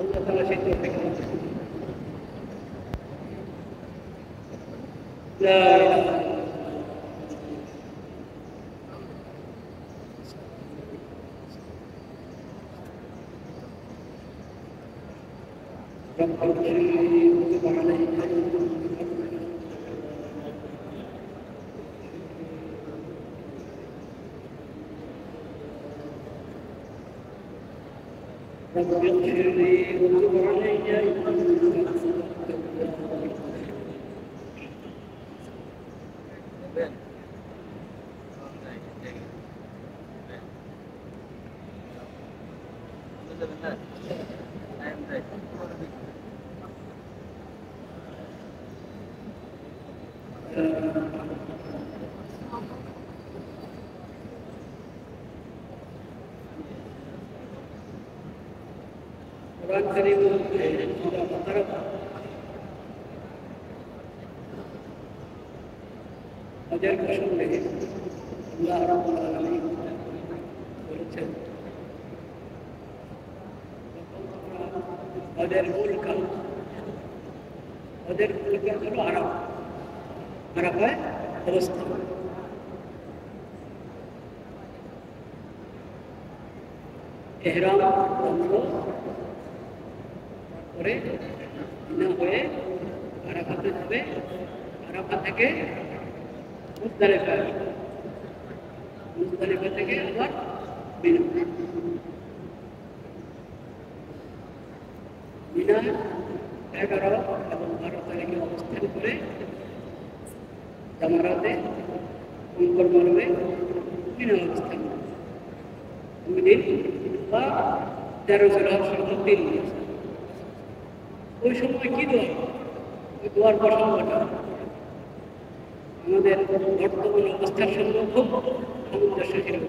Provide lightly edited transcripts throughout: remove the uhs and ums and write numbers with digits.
আল্লাহ তাআলা সেই তৌফিক দান করুন। লা ইলাহা رب اغفر لي وتب علي رب اغفر لي وتب علي قرآن كريم سورة بقرة أجر প্রসঙ্গে আল্লাহ রাব্বুল আলামিন বলেছেন ওদের মূল কাল হলো আরাফায় অবস্থান। এহরাম বন্ধ করে মিনা হয়ে আরাফাতে যাবে, আরাফা থেকে মুজদালিফা থেকে আবার মিনা। মিনা 11 এবং 12 তারিখে অবস্থান করে জামারাতে অঙ্কর মারবে, মিনা অবস্থান 2 দিন বা 13 জুলহজ 3 দিন। ওই সময় কি দোয়া? ওই দোয়ার প্রসঙ্গটা আমাদের বর্তমান অবস্থার সঙ্গে খুব সামঞ্জস্যশীল।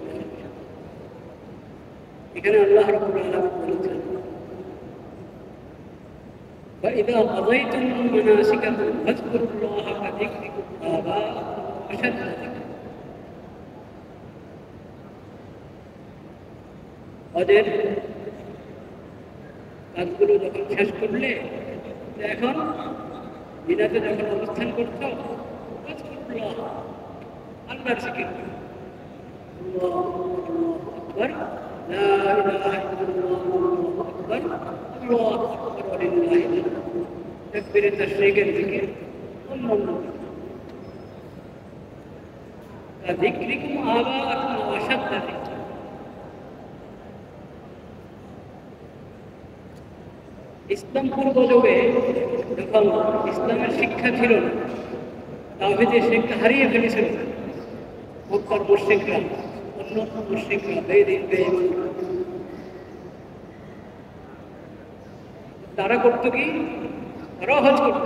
এখানে আল্লাহ রাব্বুল আলামিন বলেছেন فإذا قضيتم مناسككم فاذكروا الله كذكركم آباءكم أشد ذكرا। ওদের কাজগুলো যখন শেষ করলে, এখন মিনাতে যখন অবস্থান করছ, আল্লাহর জিকির করো, আল্লাহু আকবার, লা ইলাহা ইল্লাল্লাহ, আল্লাহু আকবার, আল্লাহু আকবার ওয়া লিল্লাহিল হামদ। তাকবীরে তাশরীকের জিকির অন্যান্য যিকরিকুম আবাআকুম ওয়া আশাদ্দা যিকরা। ইসলাম পূর্ব যুগে যখন ইসলামের শিক্ষা ছিল না, তাওহীদের শিক্ষা হারিয়ে ফেলেছিল মক্কার মুশরিকরা, অন্য মুশরিকরা, বেঈমান। তারা করতো কি? তারাও হজ করত,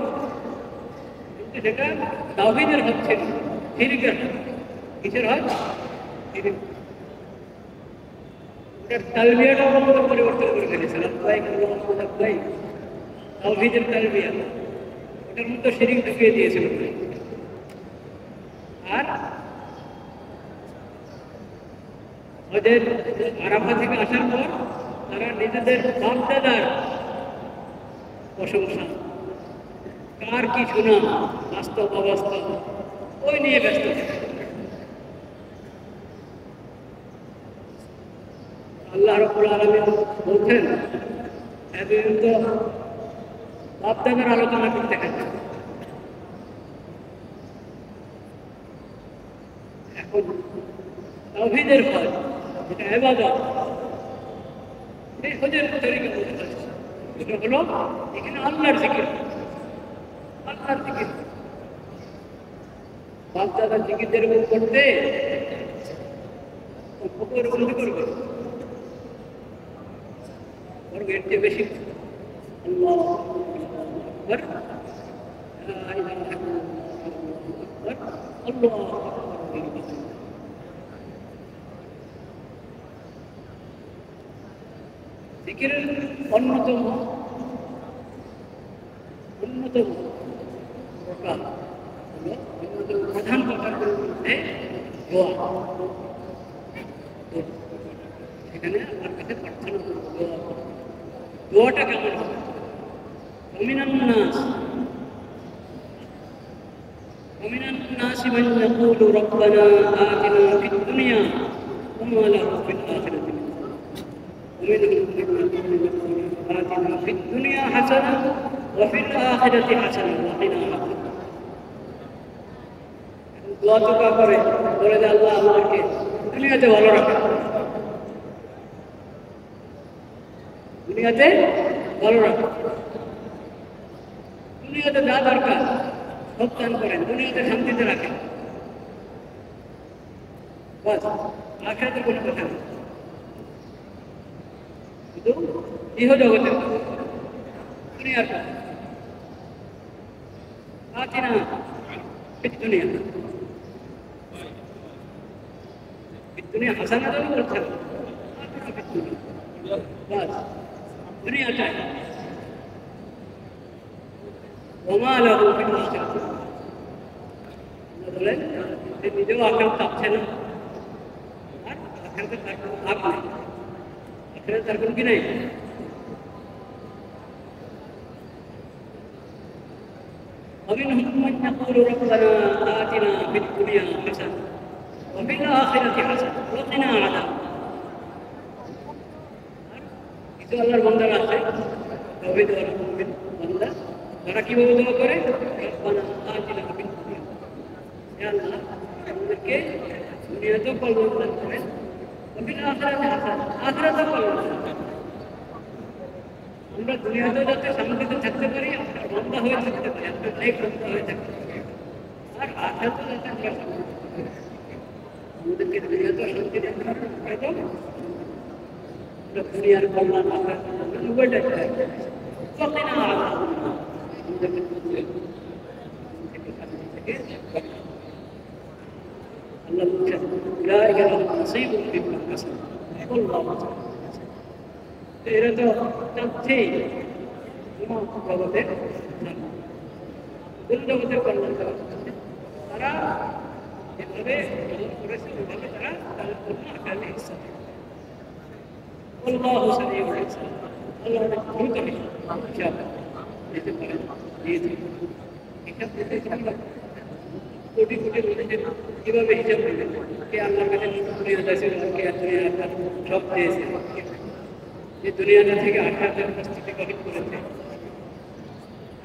কিন্তু সেটা তাওহীদের হজ ছিল, শিরকের হজ। কিসের হজ? শিরক। ওটার তালবিয়াটাও পরিবর্তন করে ফেলেছে, লাব্বাইক আল্লাহুম্মা লাব্বাইক, তাওহীদের তালবিয়া, ওটার মধ্যে শিরক ঢুকিয়ে দিয়েছিল। আর ওদের আরাফা থেকে আসার পর তারা নিজেদের বাপ-দাদার প্রশংসা, কার কি শোনা, বাস্তব অবাস্তব, ওই নিয়ে ব্যস্ত থাকে। আল্লাহ রাব্বুল আলামিন বলছেন, এতদিন তো বাপ-দাদার আলোচনা করতে থাকে, এখন তাওহীদের হজ, এটা ইবাদত, এই হজের তরিকা বলতে হচ্ছে। এটা হলো এখানে আল্লাহর জিকির, আল্লাহর জিকির। বাপ-দাদার জিকির যেরকম করতে ওরকম করবে, এর চেয়ে বেশি আল্লাহু আকবার, লা ইলাহা ইল্লাল্লাহ, আল্লাহু আকবার। জিকিরের অন্যতম প্রকার হলো, অন্যতম প্রধান প্রকারগুলোর মধ্যে দোয়া। এখানে আমার কাছে প্রার্থনা করবো, দোয়া করবো। দোয়াটা কেমন হবে? ومن الناس من يقول ربنا آتنا في الدنيا وما له في الآخرة من خلاق ومنهم من يقول ربنا آتنا في الدنيا حسنة وفي الآخرة حسنة وقنا عذاب النار। দোয়া তো করে বলে যে আল্লাহ আমাদেরকে দুনিয়াতে ভালো রাখে, দুনিয়াতে ভালো রাখে, দুনিয়াতে যা দরকার সব দান করেন, দুনিয়াতে শান্তিতে রাখেন, বাস আখিরাতের কোনো কথা নেই, শুধু ইহ জগতের দুনিয়ার কথা। আতিনা ফিদ দুনিয়া, ফিদ দুনিয়া হাসানা তো বলতে হবে, ফিদ দুনিয়া বাস দুনিয়া চাই। وما له في الآخرة বলেন যে নিজেও আখিরাত চাচ্ছে না, আর আখিরাতে তার কোনো লাভ নেই, আখিরাতে তার কোনো কি নেই। ومنهم من يقول ربنا آتنا في الدنيا حسنة وفي الآخرة حسنة وقنا عذاب النار। কিছু আল্লাহর বান্দারা আছে তাওহীদ ওয়ালা মুমিন বান্দা, তারা কিভাবে দোয়া করে? রব্বানা আতিনা ফিদ দুনিয়া, হে আল্লাহ আমাদেরকে দুনিয়াতেও কল্যাণ দান করেন, ওয়া ফিল আখিরাতি হাসানাহ, আখিরাতেও কল্যাণ দান করেন। আমরা দুনিয়াতেও যাতে শান্তিতে থাকতে পারি, আপনার বান্দা হয়ে থাকতে পারি, আপনার নেক বান্দা হয়ে থাকতে পারি, আর আখিরাতেও যাতে আমরা শান্তিতে থাকতে পারি। আমাদেরকে দুনিয়াতেও শান্তি দান করেন, এবং আমরা দুনিয়ার কল্যাণ আখিরাতের কল্যাণ উভয়টাই চাই। ওয়াকিনা আযাবান্নার, আল্লাহ বলছেন উলাইকা লাহুম নাসীবুম মিম্মা কাসাবু ওয়াল্লাহু এরা তো চাচ্ছেই জগতের জগতের কল্যাণ করা, তারা যেভাবে করেছে ওইভাবে তারা তাদের জন্য আকালে হিসাব আল্লাহু সামিউল হিসাব, আল্লাহ অনেক দ্রুত হিসাব দিতে পারেন, দিয়ে দিন হিসাব দিতে চাইলে কোটি কোটি মানুষের কীভাবে হিসাব দেবেন? কে আল্লাহর কাছে দুনিয়া চাইছে, কে দুনিয়া আপনার সব দিয়েছে, যে দুনিয়াটা থেকে আখিরাতের উপস্থিতি গঠন করেছে,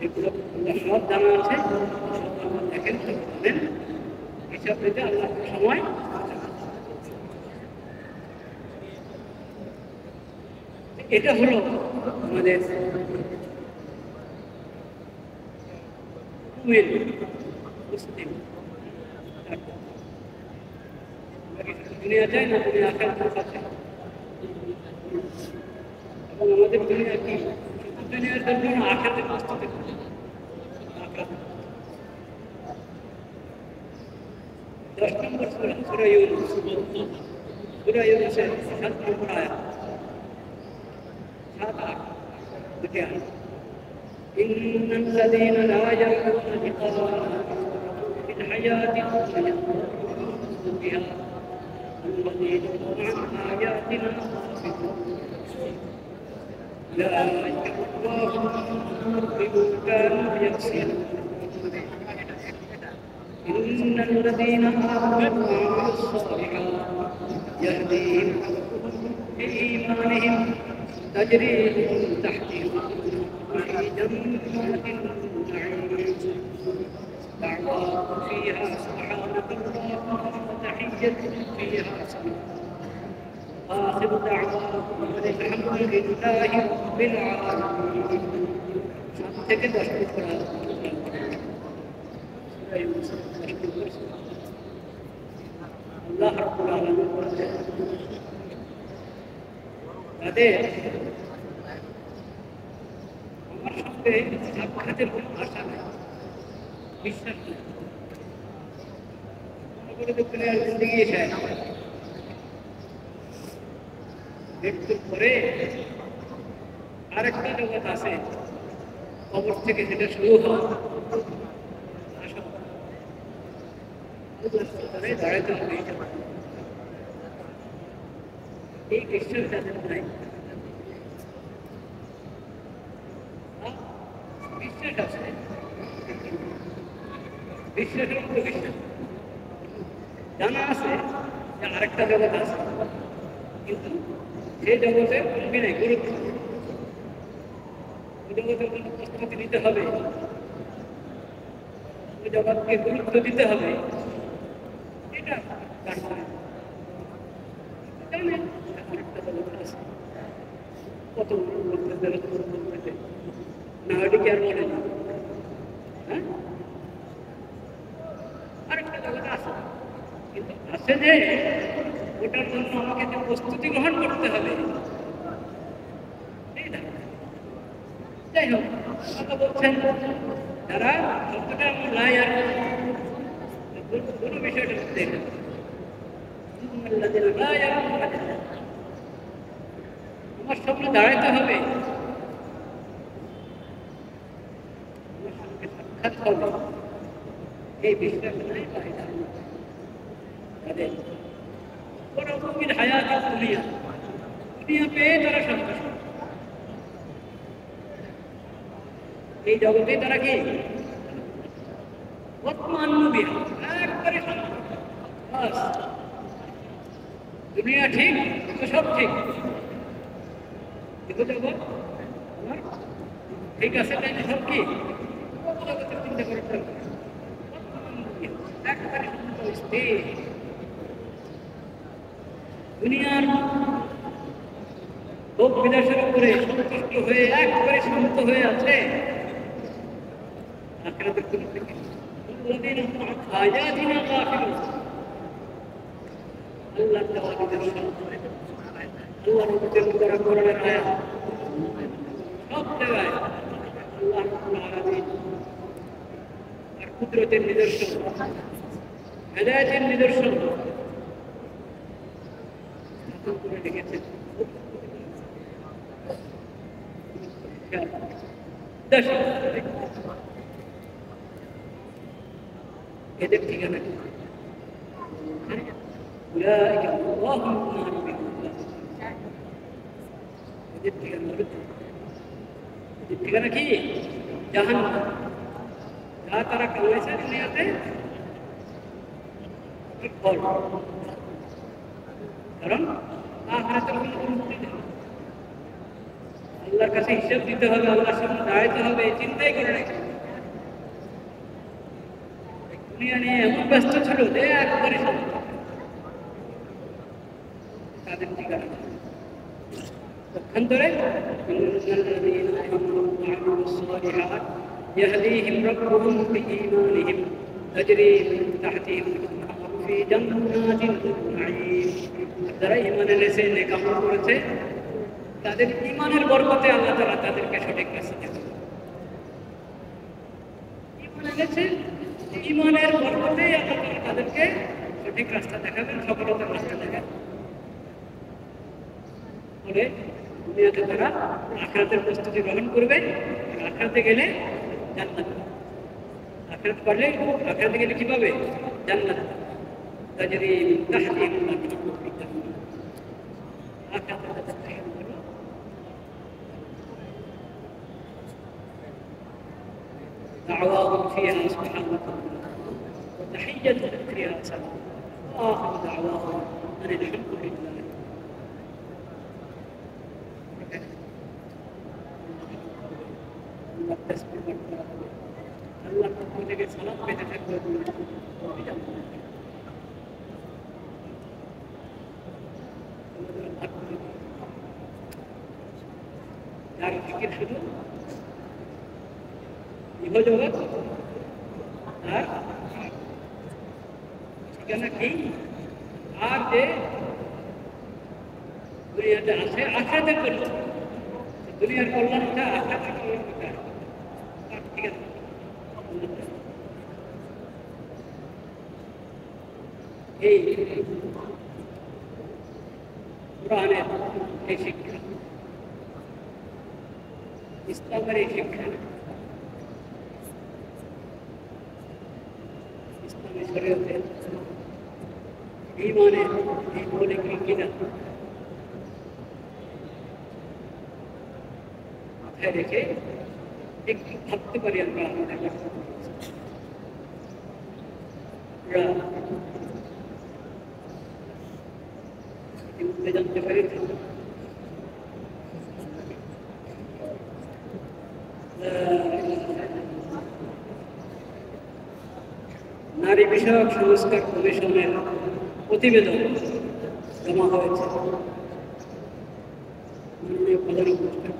এগুলো সব জানা আছে, সব আল্লাহ দেখেন, সব জানেন, হিসাব দিতে আল্লাহ সময়। এটা হলো আমাদের মুসলিম, দুনিয়া চাই না, দুনিয়া আখিরাতের কাছে, এবং আমাদের দুনিয়া কি শুধু দুনিয়ার জন্য আখিরাতের প্রস্তুতি। 10 নম্বর সূরা ইউনূস, সূরা ইউনূসের 7 নম্বর আয়াত, 7-8 দুটি আয়াত। ইন্নাল্লাযীনা লা ইয়ারজুনা লিকাআনা ফিল হায়াতি দুনিয়া বিহা আল্লাযীনা আন আয়াতিনা أولئك الله بما كانوا يكسبون إن الذين آمنوا وعملوا الصالحات يهديهم بإيمانهم تجري من تحتهم في جنات النعيم دعواهم فيها سبحانك اللهم وتحيتهم فيها سلام آخر دعواهم الحمد لله رب العالمين। থেকে 10 নম্বর আল্লাহ রাব্বুল আলামিন বলেন তাদের আমার সঙ্গে সাক্ষাতের কোনো আশা নেই, বিশ্বাস নেই, মনে করে দুনিয়ার জিন্দেগি শেষ, মৃত্যুর পরে আরেকটা জগৎ আছে, কবর থেকে যেটা শুরু হয়, দাঁড়াতে হবে। এই বিশ্বাস যাদের নাই, বিশ্বাস আছে, বিশ্বাসের মতো বিশ্বাস জানা আছে যে আরেকটা জগৎ আছে, কিন্তু সেই জগতের বিনয় গুরুত্ব, ওই জগতের জন্য প্রস্তুতি নিতে হবে, ওই জগৎকে গুরুত্ব দিতে হবে, এটা জানে আরেকটা জগৎ আছে। কত বলতে না ওইটা কি আর বলে না, হ্যাঁ আরেকটা জগৎ আছে, কিন্তু আছে যে ওটার জন্য আমাকে যে প্রস্তুতি গ্রহণ করতে হবে। যাই হোক, কথা বলছেন যারা যতটা আমার লাই আর কোনো বিষয়টা মধ্যে আমার সামনে দাঁড়াইতে হবে, আমার সঙ্গে সাক্ষাৎ হবে, এই বিশ্বাস নাই তাদের ওরকমের হায়াত দুনিয়া দুনিয়া পেয়ে তারা সন্তুষ্ট, এই জগতে তারা কি বর্তমান একবারে দুনিয়া ঠিক তো সব ঠিক, কিন্তু জগৎ আমার ঠিক আছে তাই না, সব কি জগতের চিন্তা করতে হবে, একবারে স্থির। দুনিয়ার ভোগ বিলাসের উপরে সন্তুষ্ট হয়ে একবারে শান্ত হয়ে আছে, আখিরাতের কোনো থেকে আয়াতিনা গাফিলুন, আল্লাহর দেওয়া নিদর্শন, আল্লাহর হুকুমের দ্বারা কোরআনের আয়াত সব জায়গায় আল্লাহ রাব্বুল আলামিন আর কুদরতের নিদর্শন, হেদায়েতের নিদর্শন করে রেখেছেন। এদের ঠিকানা কি? এদের ঠিকানা কি? জাহান্নাম। যা তারা কামাইছে দুনিয়াতে ফল, কারণ আখিরাতের কোনো মুক্তি নেই, আল্লাহর কাছে হিসাব দিতে হবে, আল্লাহর সামনে দাঁড়াইতে হবে, চিন্তাই করে রেখে দুনিয়া নিয়ে এমন ব্যস্ত ছিল যে একবারে তাদের ঠিকানা পক্ষান্তরে يهديهم ربهم بإيمانهم تجري من تحتهم الأنهار في جنات النعيم। যারা ঈমান এনেছে, নেক আমল করেছে, তাদের ঈমানের বরকতে আল্লাহ তাআলা তাদেরকে সঠিক রাস্তা দেন। ঈমান এনেছে, ঈমানের বরকতেই আল্লাহ তাআলা তাদেরকে সঠিক রাস্তা দেখাবেন, সফলতার রাস্তা দেখাবেন। ফলে দুনিয়াতে তারা আখিরাতের প্রস্তুতি গ্রহণ করবে, আখিরাতে গেলে জান্নাত, আখিরাত পারলে আখিরাতে গেলে কি পাবে? জান্নাত। তাজরি মিন তাহতিহিম دعواهم فيها سبحانك وتحيتهم فيها سلام وآخر دعواهم أن الحمد لله। আল্লাহর পক্ষ থেকে সালাত পেতে থাকবে, যার ফিকির শুধু ইহজগৎ আর ঠিকানা কি, আর যে দুনিয়াতে আছে আখিরাতের জন্য, দুনিয়ার কল্যাণটা আখিরাতের কল্যাণটা ঠিক আছে। এই কোরআনের এই শিক্ষা, ইসলামের এই শিক্ষা, ইসলামী শরীয়তের ঈমানের এই মৌলিক আকিদা মাথায় রেখে একটু ভাবতে পারি আমরা আমাদের জানতে পারি নারী বিষয়ক সংস্কার কমিশনের প্রতিবেদন জমা হয়েছে মাননীয় প্রধান উপদেষ্টা।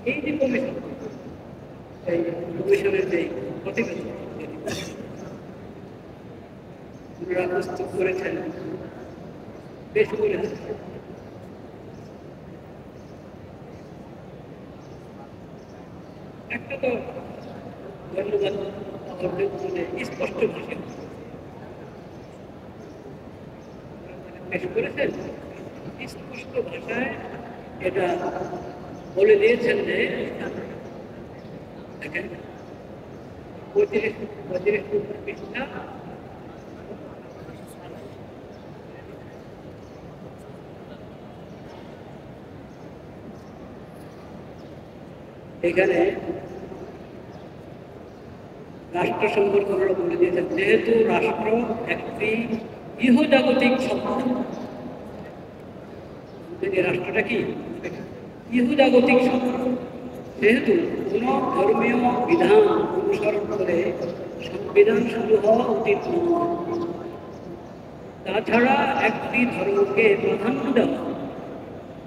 এই যে কমিশন, এই কমিশনের যে প্রতিবেদন ওনারা প্রস্তুত করেছেন, বেশ করেছেন। একটা তো ধন্যবাদ স্পষ্ট ভাষা পেশ করেছেন, স্পষ্ট ভাষায় এটা বলে দিয়েছেন যে দেখেন 35 পৃষ্ঠা এখানে রাষ্ট্র সম্পর্কে বলে দিয়েছেন, যেহেতু রাষ্ট্র একটি ইহজাগতিক সম্পদ, রাষ্ট্রটা কি ইহজাগতিক সম্পদ, যেহেতু কোন ধর্মীয় বিধান অনুসরণ করে সংবিধান শুরু হওয়া উচিত নয়, তাছাড়া একটি ধর্মকে প্রাধান্য দেওয়া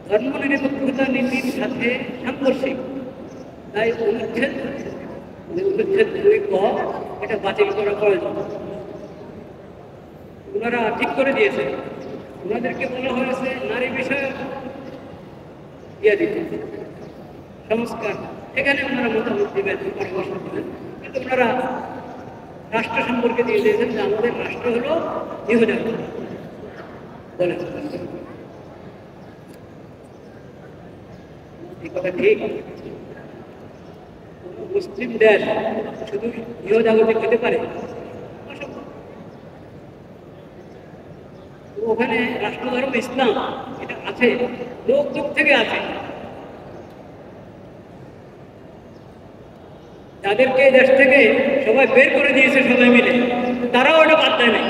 ধর্মনিরপেক্ষতা নীতির সাথে সাংঘর্ষিক, তাই অনুচ্ছেদ 2 ক এটা বাতিল করা প্রয়োজন। ওনারা ঠিক করে দিয়েছে, ওনাদেরকে বলা হয়েছে নারী বিষয়ে দিতে সংস্কার, এখানে ওনারা মতামত দিবেন, পরামর্শ দেবেন, কিন্তু ওনারা রাষ্ট্র সম্পর্কে দিয়ে দিয়েছেন যে আমাদের রাষ্ট্র হলো ইহুদাগত বলে। এই কথা ঠিক, মুসলিম দেশ শুধু ইহজাগতিক হতে পারে? ওখানে রাষ্ট্রধর্ম ইসলাম এটা আছে, লোক যুগ থেকে আছে। যাদেরকে দেশ থেকে সবাই বের করে দিয়েছে সবাই মিলে, তারাও ওটা বাদ দেয় নাই,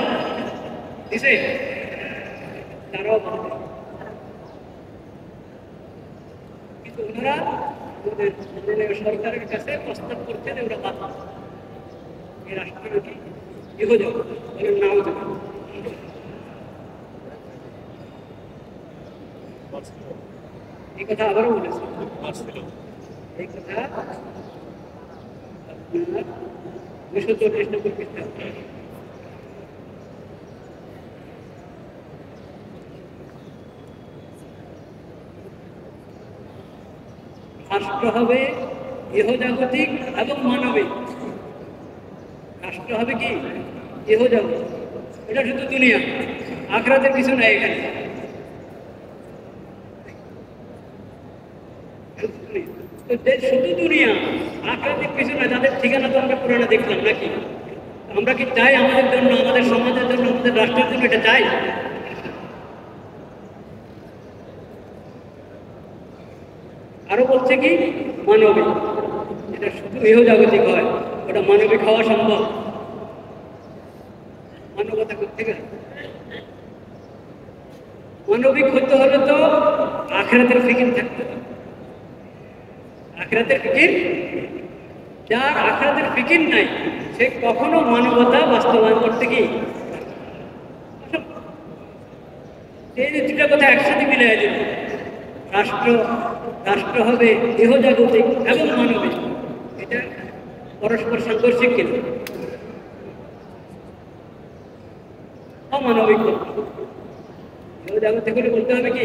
দিছে তারাও বাদ দেয়, কিন্তু ওনারা সরকারের কাছে প্রস্তাব করছে যে ওরা বাদ এই রাষ্ট্র নাকি ইহজাগত নাও যাবে। এই কথা আবারও বলেছে, এই কথা আপনার 244 নম্বর পৃষ্ঠা। রাষ্ট্র হবে ইহজাগতিক এবং মানবিক। রাষ্ট্র হবে কি ইহজাগতিক, এটা শুধু দুনিয়া, আখিরাতের কিছু নাই এখানে। শুধু দুনিয়া, আখিরাতের কিছু না। যাদের ঠিকানা তো আমরা পুরানো দেখলাম নাকি? আমরা কি চাই আমাদের জন্য, আমাদের সমাজের জন্য, আমাদের রাষ্ট্রের জন্য এটা চাই? আরো বলছে কি মানবিক, এটা শুধু ইহজাগতিক হয়, ওটা মানবিক হওয়া সম্ভব? মানবতা করতে গেলে মানবিক হতে হলে তো আখিরাতের ফিকির থাকতে হবে। আখিরাতের ফিকির, যার আখিরাতের ফিকির নাই সে কখনো মানবতা বাস্তবায়ন করতে কি? এই দুটা কথা একসাথে মিলিয়ে দিল, রাষ্ট্র হবে ইহজাগতিক এবং মানবিক, এটা পরস্পর সাংঘর্ষিক কিন্তু অমানবিক। ইহজাগতিক করে বলতে হবে কি,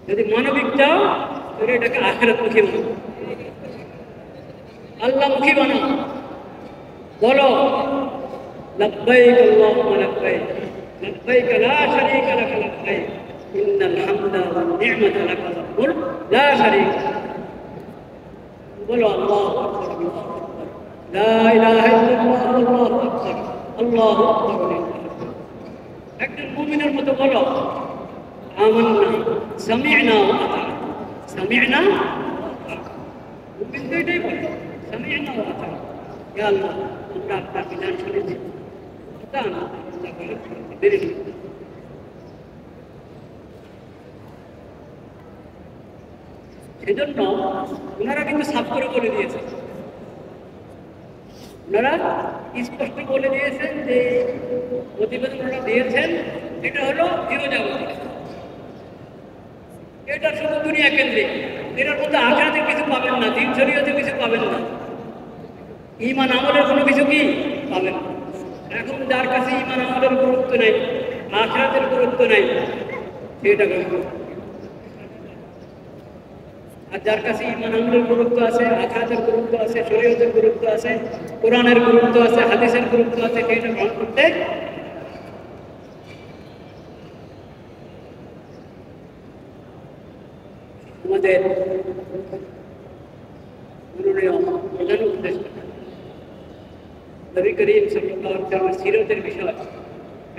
যদি মানবিক চাও তাহলে এটাকে আখিরাতমুখী বানাও, আল্লাহমুখী বানাও। বলো লব্বাইক আল্লাহুম্মা লব্বাইক, লব্বাইক লা শারীকা লাক লব্বাইক, ইন্নাল হামদা ওয়ান নি'মাতা লাকা ওয়াল মুলক লা শারীকা লাক। বলো আল্লাহু আকবার, লা ইলাহা ইল্লাল্লাহ, আল্লাহু আকবার, আল্লাহু আকবার। একজন মুমিনের মতো বলো, আমান্না সামি'না ওয়া আতা'না। সামি'না, মুমিন তো এটাই বলে, সামি'না ওয়া আতা'না। ইয়া আল্লাহ, আমরা আপনার বিধান শুনেছি, আতা'না, আল্লাহ বলে দেরি নেই। সেজন্য ওনারা কিন্তু সাফ করে বলে দিয়েছে, ওনারা স্পষ্ট বলে দিয়েছেন যে প্রতিবেদন ওনারা দিয়েছেন এটা হলো চিরজাগতিক, এটা শুধু দুনিয়া কেন্দ্রিক, এটার মধ্যে আখেরাতে কিছু পাবেন না, দিন শরীয়তে কিছু পাবেন না, ঈমান আমলের কোনো কিছু কি পাবেন না। এখন যার কাছে ঈমান আমলের গুরুত্ব নেই, আখেরাতের গুরুত্ব নেই, সেটা গ্রহণ করুন। আর যার কাছে ঈমান আমলের গুরুত্ব আছে, আখেরাতের গুরুত্ব আছে, শরীয়তের গুরুত্ব আছে, কোরআনের গুরুত্ব আছে, হাদিসের গুরুত্ব আছে, সেটা গ্রহণ করতে আমাদের মাননীয় প্রধান উপদেষ্টা নবী করিম সাল্লাল্লাহু আলাইহি ওয়াসাল্লামের সিরতের বিষয়ে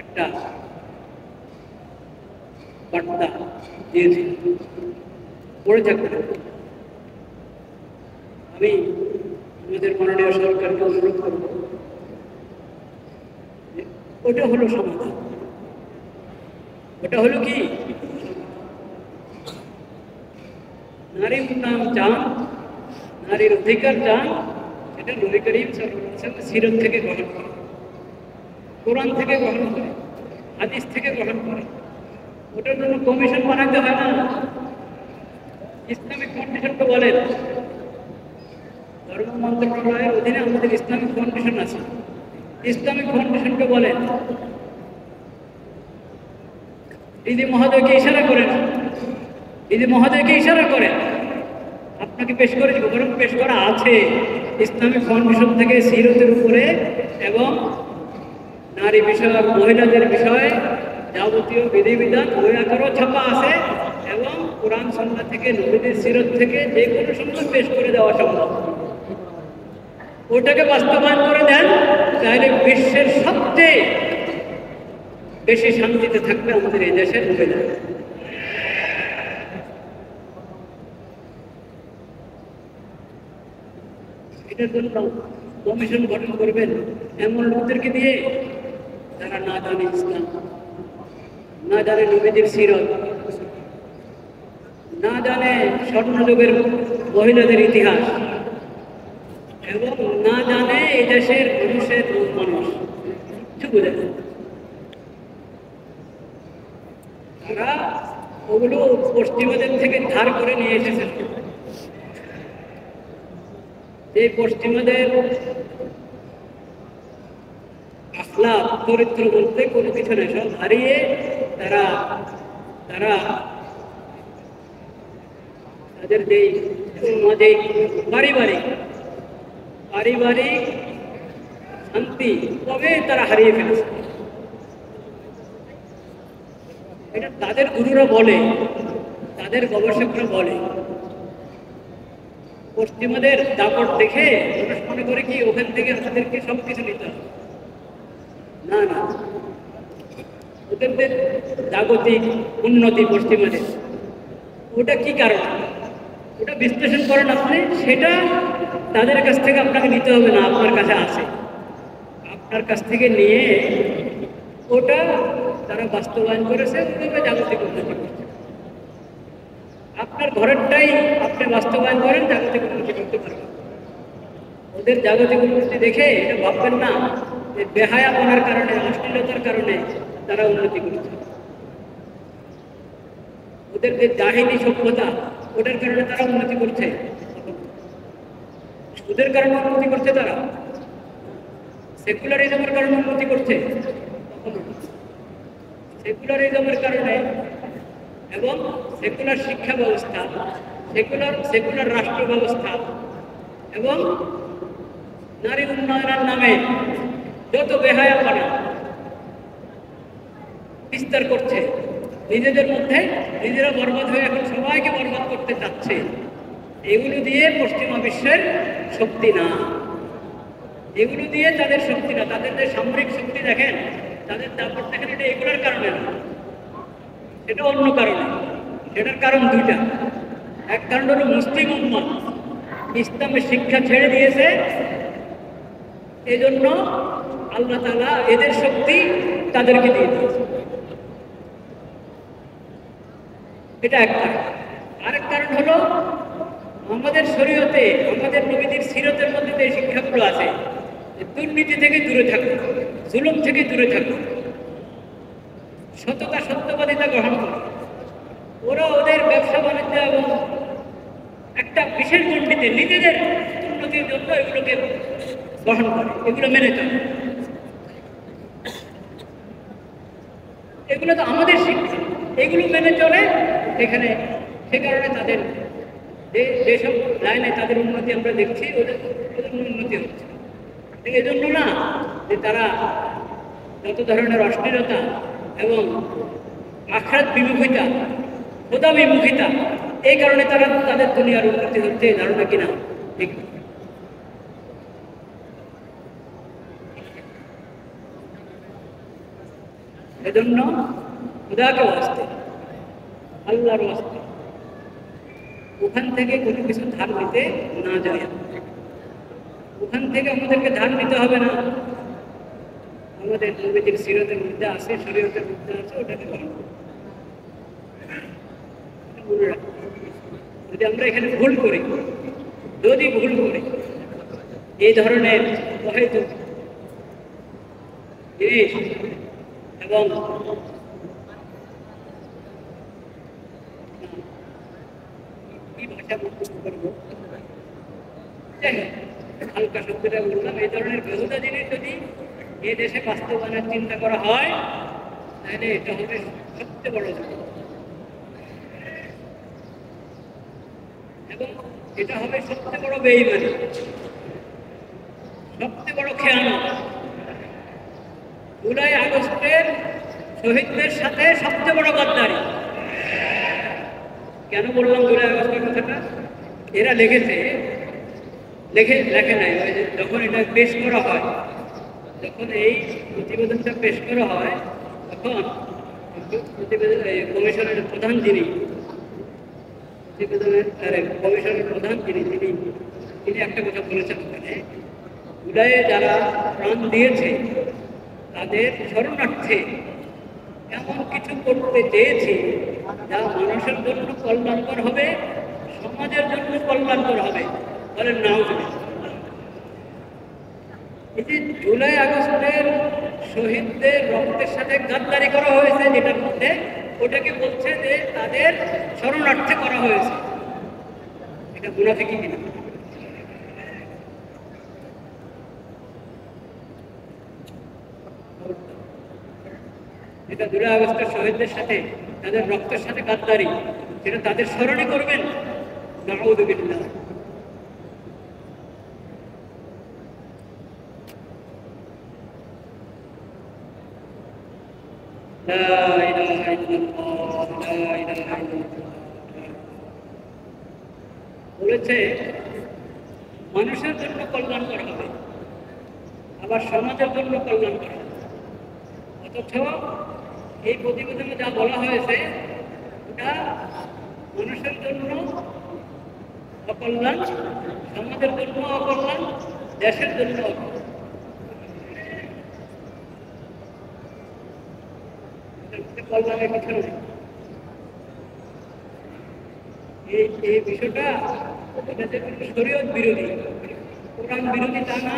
একটা বার্তা দিয়েছেন, পড়ে থাকবেন। আমি আমাদের মাননীয় সরকারকে অনুরোধ করব, ওটা হলো সমাধান। ওটা হলো কি, নারী উন্নয়ন চান, নারীর অধিকার চান, এটা নবী করিম সাল্লাল্লাহু আলাইহি ওয়াসাল্লাম সিরত থেকে গ্রহণ করে, কোরআন থেকে গ্রহণ করে, হাদিস থেকে গ্রহণ করে। ওটার জন্য কমিশন বানাতে হয় না। ইসলামিক ফাউন্ডেশনকে বলেন, ধর্ম মন্ত্রণালয়ের অধীনে আমাদের ইসলামিক ফাউন্ডেশন আছে, ইসলামিক ফাউন্ডেশনকে বলেন, দিদি মহোদয়কে ইশারা করেন, দিদি মহোদয়কে ইশারা করেন, আপনাকে পেশ করে দিব, বরং পেশ করা আছে ইসলামিক ফাউন্ডেশন থেকে সিরতের উপরে এবং নারী বিষয়ক, মহিলাদের বিষয়ে যাবতীয় বিধিবিধান বই আকারও ছাপা আছে এবং কোরআন সুন্নাহ থেকে, নবীদের সিরত থেকে যে কোনো সময় পেশ করে দেওয়া সম্ভব। ওটাকে বাস্তবায়ন করে দেন, তাহলে বিশ্বের সবচেয়ে বেশি শান্তিতে থাকবে আমাদের এই দেশের মহিলা। এটার জন্য কমিশন গঠন করবেন এমন লোকদেরকে দিয়ে যারা না জানে ইসলাম, না জানে নবীদের সিরত, না জানে স্বর্ণযুগের মহিলাদের ইতিহাস, এবং না জানে এই দেশের মানুষের মানুষ কিছু বোঝে না। তারা ওগুলো পশ্চিমাদের থেকে ধার করে নিয়ে এসেছেন। এই পশ্চিমাদের আখলাক, চরিত্র বলতে কোনো কিছু নেই, সব হারিয়ে তারা তাদের যেই পারিবারিক শান্তি তবে তারা হারিয়ে ফেলেছে। এটা তাদের গুরুরা বলে, তাদের গবেষকরা বলে। পশ্চিমাদের দাপট দেখে মানুষ মনে করে কি ওখান থেকে আমাদেরকে সবকিছু নিতে হবে। না না, ওদের জাগতিক উন্নতি পশ্চিমাদের, ওটা কি কারণ, ওটা বিশ্লেষণ করেন আপনি, সেটা তাদের কাছ থেকে আপনাকে নিতে হবে না, আপনার কাছে আছে। আপনার কাছ থেকে নিয়ে ওটা তারা বাস্তবায়ন করেছে, ওইভাবে জাগতিক উন্নতি করছে। আপনার ঘরেরটাই আপনি বাস্তবায়ন করেন, জাগতিক উন্নতি করতে পারবেন। ওদের জাগতিক উন্নতি দেখে এটা ভাববেন না যে বেহায়াপনার কারণে, অশ্লীলতার কারণে তারা উন্নতি করেছে। ওদের যে জাহিনী সভ্যতা, ওটার কারণে তারা উন্নতি করছে, সুদের কারণে উন্নতি করছে, তারা সেকুলারিজমের কারণে উন্নতি করছে, সেকুলারিজমের কারণে এবং সেকুলার শিক্ষা ব্যবস্থা, সেকুলার রাষ্ট্র ব্যবস্থা এবং নারী উন্নয়নের নামে যত বেহায়াপনা বিস্তার করছে নিজেদের মধ্যে, নিজেরা বরবাদ হয়ে এখন সবাইকে বরবাদ করতে চাচ্ছে। এগুলো দিয়ে পশ্চিমা বিশ্বের শক্তি না, এগুলো দিয়ে তাদের শক্তি না। তাদের যে সামরিক শক্তি দেখেন, তাদের দাপট দেখেন এটা এগুলোর কারণে না, এটা অন্য কারণে। সেটার কারণ দুইটা। এক কারণ হলো মুসলিম উম্মাহ ইসলামের শিক্ষা ছেড়ে দিয়েছে, এজন্য আল্লাহ তাআলা এদের শক্তি তাদেরকে দিয়ে দিয়েছে, এটা এক কারণ। আরেক কারণ হলো আমাদের শরীয়তে, আমাদের নবীদের সিরতের মধ্যে যে শিক্ষাগুলো আছে, দুর্নীতি থেকে দূরে থাকো, জুলুম থেকে দূরে থাকো, সততা সত্যবাদিতা গ্রহণ করো। ওরা ওদের ব্যবসা বাণিজ্য এবং একটা বিশেষ গণ্ডিতে নিজেদের উন্নতির জন্য এগুলোকে গ্রহণ করে, এগুলো মেনে চলে। এগুলো তো আমাদের শিক্ষা, এগুলো মেনে চলে এখানে। সে কারণে তাদের যেসব লাইনে তাদের উন্নতি আমরা দেখছি, ওদের উন্নতি হচ্ছে। এজন্য না যে তারা যত ধরনের অশ্লীলতা এবং আখরাত বিমুখিতা, খোদা বিমুখিতা, এই কারণে তারা তাদের দুনিয়ার উন্নতি হচ্ছে, এই ধারণা কিনা ঠিক। এজন্য খোদাকে ওয়াস্তে, আল্লাহর ওয়াস্তে ওখান থেকে কোনো কিছু ধার নিতে না যায়। ওখান থেকে আমাদেরকে ধার নিতে হবে না। আমাদের নবীদের সিরতের মধ্যে আছে, শরীয়তের মধ্যে আছে, ওটাকে গ্রহণ করব। মনে রাখবো, যদি আমরা এখানে ভুল করি, যদি ভুল করি এই ধরনের হয়তো জিনিস এবং কি ভাষা মন্তব্য করবো, হালকা শব্দটা বললাম, এই ধরনের বেহুদা জিনিস যদি এ দেশে বাস্তবায়নের চিন্তা করা হয়, তাহলে এটা হবে সবচেয়ে বড় ঝুঁকি এবং এটা হবে সবচেয়ে বড় বেঈমানি, সবচেয়ে বড় খেয়ানত। জুলাই আগস্টের শহীদদের সাথে সবচেয়ে বড় গাদ্দারি। কেন বললাম জুলাই আগস্টের কথাটা? এরা লেখে নাই, যখন এটা পেশ করা হয়, যখন এই প্রতিবেদনটা পেশ করা হয়, তখন প্রতিবেদন কমিশনের প্রধান যিনি, কমিশনের প্রধান যিনি, তিনি একটা কথা বলেছেন, ওখানে জুলাইয়ে যারা প্রাণ দিয়েছে তাদের শরণার্থে এমন কিছু করতে চেয়েছে যা মানুষের জন্য কল্যাণকর হবে, সমাজের জন্য কল্যাণকর হবে। বলেন নাউজুবিল্লাহ। এই যে জুলাই আগস্টের শহীদদের রক্তের সাথে গাদ্দারি করা হয়েছে যেটার মধ্যে, ওটাকে বলছে যে তাদের শরণার্থে করা হয়েছে। এটা মুনাফিকি কিনা? এটা জুলাই আগস্টের শহীদদের সাথে, তাদের রক্তের সাথে গাদ্দারি, সেটা তাদের স্মরণে করবেন। নাউযুবিল্লাহ। বলেছে মানুষের জন্য কল্যাণ করা হবে, আবার সমাজের জন্য কল্যাণ করা হবে। অথচ এই প্রতিবেদনে যা বলা হয়েছে ওটা মানুষের জন্য অকল্যাণ, সমাজের জন্য অকল্যাণ, দেশের জন্য অকল্যাণ। কল্যাণের কিছু নেই। এই বিষয়টা এটা যে শরীয়ত বিরোধী, কোরআন বিরোধী তা না।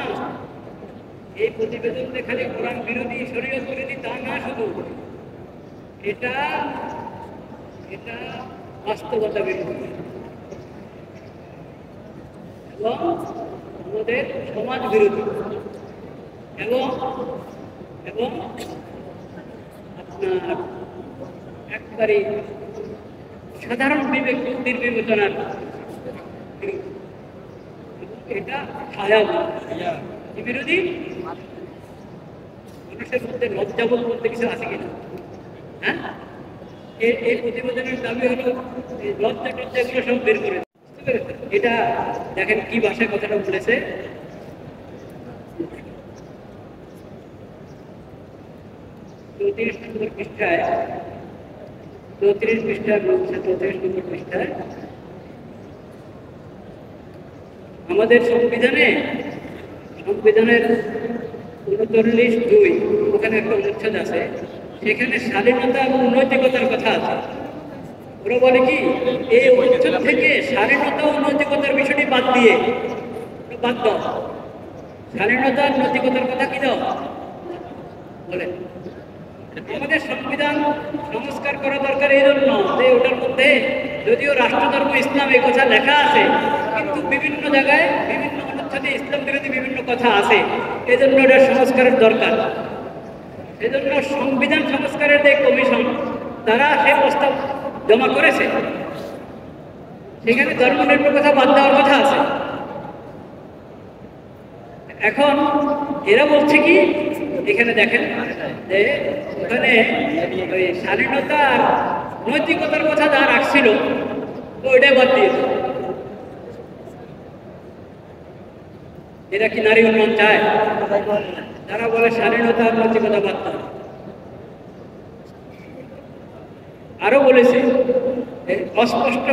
এই প্রতিবেদনটা খালি কোরআন বিরোধী, শরীয়ত বিরোধী তা না, শুধু এটা বাস্তবতা বিরোধী এবং আমাদের সমাজ বিরোধী এবং আপনার একবারে সাধারণ বিবেক বুদ্ধির বিবেচনার বিরোধী। এটা বিরোধী। মানুষের মধ্যে লজ্জাবোধ বলতে কিছু আছে কিনা? হ্যাঁ, এই প্রতিবেদনের দাবি হলো লজ্জা টজ্জা এগুলো সব বের করে। এটা দেখেন কি ভাষায় কথাটা বলেছে। 34 নম্বর পৃষ্ঠায়, 34 পৃষ্ঠায় বলছে, 34 নম্বর পৃষ্ঠায় আমাদের সংবিধানের 39(2) ওখানে একটা অনুচ্ছেদ আছে, সেখানে স্বাধীনতা এবং নৈতিকতার কথা আছে। ওরা বলে কি, এই অনুচ্ছেদ থেকে স্বাধীনতা ও নৈতিকতার বিষয়টি বাদ দাও, স্বাধীনতা আর নৈতিকতার কথা কি দাও বলে। আমাদের সংবিধান সংস্কার করা দরকার এই জন্য যে ওটার মধ্যে যদিও রাষ্ট্রধর্ম ইসলাম এই কথা লেখা আছে, কিন্তু বিভিন্ন জায়গায় বিভিন্ন অনুচ্ছেদে ইসলাম বিরোধী বিভিন্ন কথা আছে, এই জন্য এটা সংস্কারের দরকার। এই জন্য সংবিধান সংস্কারের যে কমিশন, তারা সে প্রস্তাব জমা করেছে, সেখানে ধর্মনিরপেক্ষতা বাদ দেওয়ার কথা আছে। এখন এরা বলছে কি, এখানে দেখেন যে ওখানে ওই স্বাধীনতা আর নৈতিকতার কথা যা রাখছিল ওইটাই বাদ দিয়েছে। এরা কি নারী উন্নয়ন চায়? তারা বলে স্বাধীনতা আর নৈতিকতা বাদ দাও। আরো বলেছে অস্পষ্ট